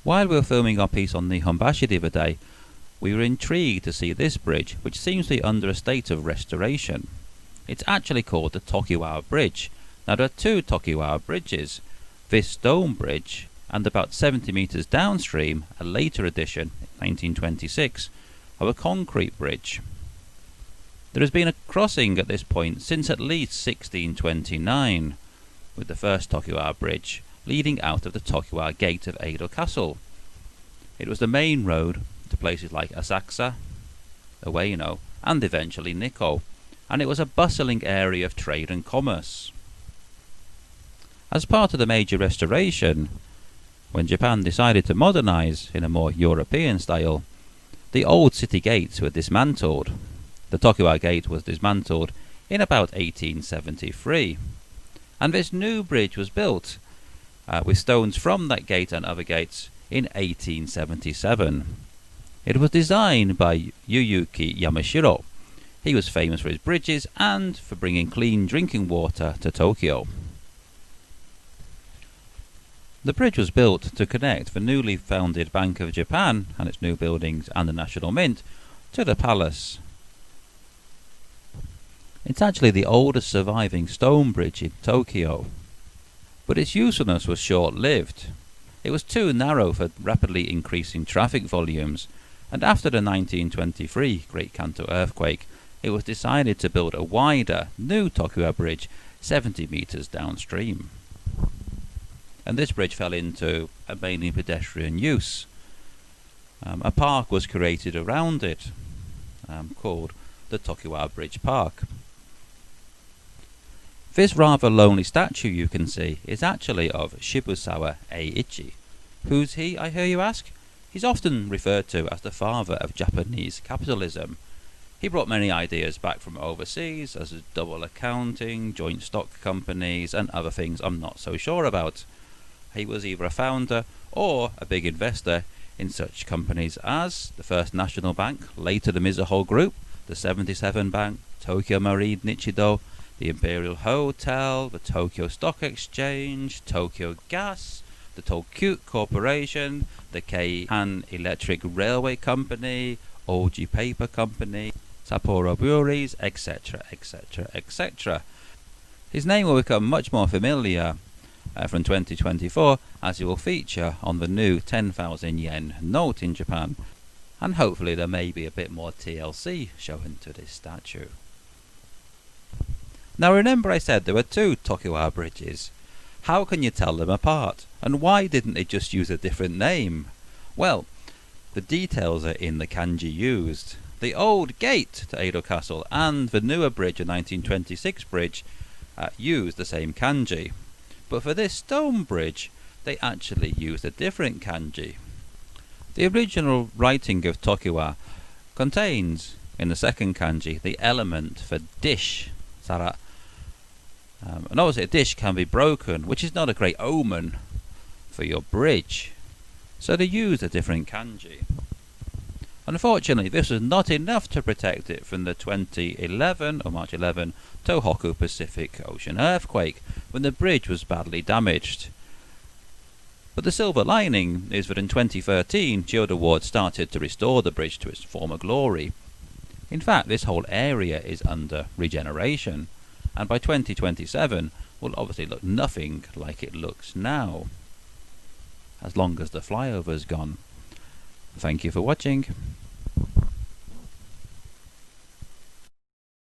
While we were filming our piece on Nihonbashi the other day, we were intrigued to see this bridge, which seems to be under a state of restoration. It's actually called the Tokiwa Bridge. Now there are two Tokiwa bridges, this stone bridge and about 70 metres downstream, a later addition, 1926, of a concrete bridge. There has been a crossing at this point since at least 1629, with the first Tokiwa Bridge leading out of the Tokiwa Gate of Edo Castle. It was the main road to places like Asakusa, Ueno, and eventually Nikko, and it was a bustling area of trade and commerce. As part of the major restoration, when Japan decided to modernize in a more European style, the old city gates were dismantled. The Tokiwa Gate was dismantled in about 1873, and this new bridge was built with stones from that gate and other gates in 1877. It was designed by Yuyuki Yamashiro. He was famous for his bridges and for bringing clean drinking water to Tokyo. The bridge was built to connect the newly founded Bank of Japan and its new buildings and the National Mint to the palace. It's actually the oldest surviving stone bridge in Tokyo, but its usefulness was short-lived. It was too narrow for rapidly increasing traffic volumes, and after the 1923 Great Kanto earthquake, it was decided to build a wider, new Tokiwa Bridge 70 metres downstream. And this bridge fell into a mainly pedestrian use. A park was created around it, called the Tokiwa Bridge Park. This rather lonely statue you can see is actually of Shibusawa Eiichi. Who's he, I hear you ask? He's often referred to as the father of Japanese capitalism. He brought many ideas back from overseas, as double accounting, joint stock companies, and other things I'm not so sure about. He was either a founder or a big investor in such companies as the First National Bank, later the Mizuho Group, the 77 Bank, Tokyo Marine Nichido, the Imperial Hotel, the Tokyo Stock Exchange, Tokyo Gas, the Tokyo Corporation, the Keihan Electric Railway Company, Oji Paper Company, Sapporo Breweries, etc., etc., etc. His name will become much more familiar from 2024, as he will feature on the new 10,000 yen note in Japan, and hopefully there may be a bit more TLC shown to this statue. Now remember I said there were two Tokiwa bridges. How can you tell them apart? And why didn't they just use a different name? Well, the details are in the kanji used. The old gate to Edo Castle and the newer bridge, a 1926 bridge, used the same kanji. But for this stone bridge, they actually used a different kanji. The original writing of Tokiwa contains, in the second kanji, the element for dish, sara. And obviously a dish can be broken, which is not a great omen for your bridge. So they used a different kanji. Unfortunately, this was not enough to protect it from the 2011, or March 11, Tohoku Pacific Ocean earthquake, when the bridge was badly damaged. But the silver lining is that in 2013, Chiyoda Ward started to restore the bridge to its former glory. In fact, this whole area is under regeneration, and by 2027 will obviously look nothing like it looks now, as long as the flyover's gone. Thank you for watching.